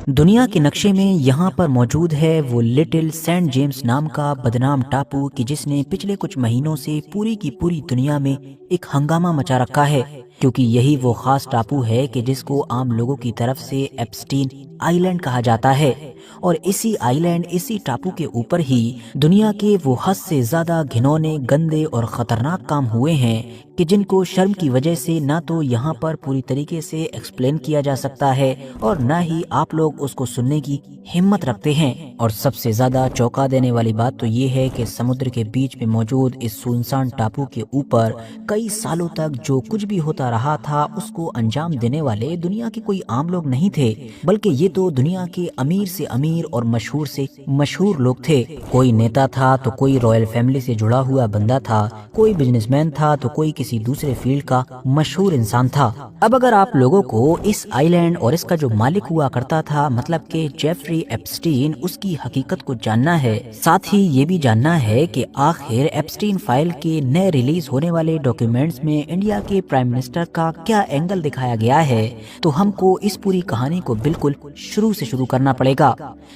دنیا کے نقشے میں یہاں پر موجود ہے وہ لٹل سینٹ جیمز نام کا بدنام ٹاپو کہ جس نے پچھلے کچھ مہینوں سے پوری کی پوری دنیا میں ایک ہنگامہ مچا رکھا ہے، کیونکہ یہی وہ خاص ٹاپو ہے کہ جس کو عام لوگوں کی طرف سے ایپسٹین آئی لینڈ کہا جاتا ہے، اور اسی آئی لینڈ، اسی ٹاپو کے اوپر ہی دنیا کے وہ حد سے زیادہ گھنونے، گندے اور خطرناک کام ہوئے ہیں کہ جن کو شرم کی وجہ سے نہ تو یہاں پر پوری طریقے سے ایکسپلین کیا جا سکتا ہے اور نہ ہی آپ لوگ اس کو سننے کی ہمت رکھتے ہیں۔ اور سب سے زیادہ چونکا دینے والی بات تو یہ ہے کہ سمندر کے بیچ میں موجود اس سنسان ٹاپو کے اوپر کئی سالوں تک جو کچھ بھی ہوتا رہا تھا اس کو انجام دینے والے دنیا کے کوئی عام لوگ نہیں تھے، بلکہ یہ تو دنیا کے امیر سے امیر اور مشہور سے مشہور لوگ تھے۔ کوئی نیتا تھا تو کوئی رائل فیملی سے جڑا ہوا بندہ تھا، کوئی بزنس مین تھا تو کوئی کسی دوسرے فیلڈ کا مشہور انسان تھا۔ اب اگر آپ لوگوں کو اس آئی لینڈ اور اس کا جو مالک ہوا کرتا تھا مطلب کہ جیفری ایپسٹین، اس کی حقیقت کو جاننا ہے، ساتھ ہی یہ بھی جاننا ہے کہ آخر ایپسٹین فائل کے نئے ریلیز ہونے والے ڈاکیومنٹس میں انڈیا کے پرائم منسٹر کا کیا اینگل دکھایا گیا ہے، تو ہم کو اس پوری کہانی کو بالکل شروع سے شروع کرنا پڑے گا۔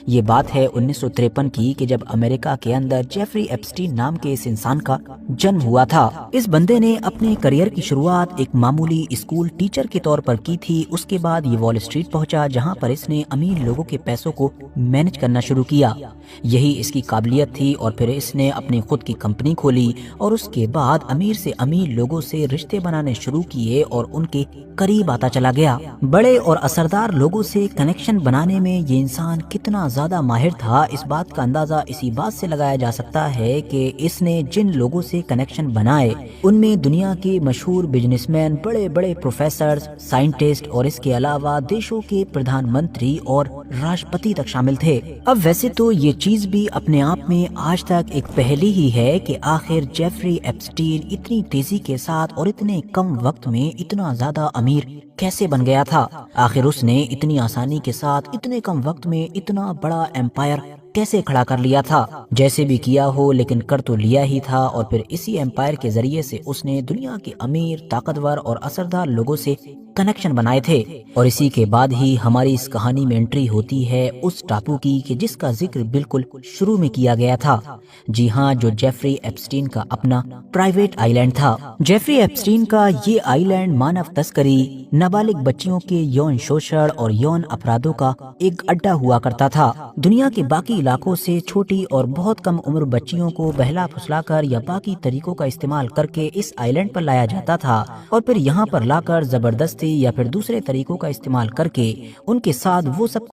یہ بات ہے 1953 کی کہ جب امریکہ کے اندر جیفری ایپسٹین نام کے اس انسان کا جنم ہوا تھا۔ اس بندے نے اپنے کریئر کی شروعات ایک معمولی اسکول ٹیچر کے طور پر کی تھی، اس کے بعد یہ وال اسٹریٹ پہنچا جہاں پر اس نے امیر لوگوں کے پیسوں کو مینج کرنا شروع کیا، یہی اس کی قابلیت تھی، اور پھر اس نے اپنی خود کی کمپنی کھولی اور اس کے بعد امیر سے امیر لوگوں سے رشتے بنانے شروع کیے اور ان کے قریب آتا چلا گیا۔ بڑے اور اثردار لوگوں سے کنیکشن بنانے میں یہ انسان کتنا زیادہ ماہر تھا، اس بات کا اندازہ اسی بات سے لگایا جا سکتا ہے کہ اس نے جن لوگوں سے کنیکشن بنائے ان میں دنیا کے مشہور بزنس مین، بڑے بڑے پروفیسرز، سائنٹسٹ اور اس کے علاوہ دیشوں کے پردھان منتری اور راشٹرپتی تک شامل تھے۔ اب ویسے تو یہ چیز بھی اپنے آپ میں آج تک ایک پہلی ہی ہے کہ آخر جیفری ایپسٹین اتنی تیزی کے ساتھ اور اتنے کم وقت میں اتنا زیادہ امیر کیسے بن گیا تھا، آخر اس نے اتنی آسانی کے ساتھ اتنے کم وقت میں اتنا بڑا ایمپائر کیسے کھڑا کر لیا تھا۔ جیسے بھی کیا ہو لیکن کر تو لیا ہی تھا، اور پھر اسی ایمپائر کے ذریعے سے اس نے دنیا کے امیر، طاقتور اور اثردار لوگوں سے کنیکشن بنائے تھے۔ اور اسی کے بعد ہی ہماری اس کہانی میں انٹری ہوتی ہے اس ٹاپو کی کہ جس کا ذکر بالکل شروع میں کیا گیا تھا، جی ہاں، جو جیفری ایپسٹین کا اپنا پرائیویٹ آئی لینڈ تھا۔ جیفری ایپسٹین کا یہ آئی لینڈ مانو تسکری، نابالغ بچیوں کے یون شوشن اور یون اپرادھوں کا ایک اڈا ہوا کرتا تھا۔ دنیا کے باقی علاقوں سے چھوٹی اور بہت کم عمر بچیوں کو بہلا پھسلا کر یا باقی طریقوں کا استعمال کر کے اس آئی لینڈ پر لایا جاتا تھا، اور پھر یہاں پر لا کر زبردستی یا پھر دوسرے طریقوں کا استعمال کر کے ان کے ساتھ وہ سب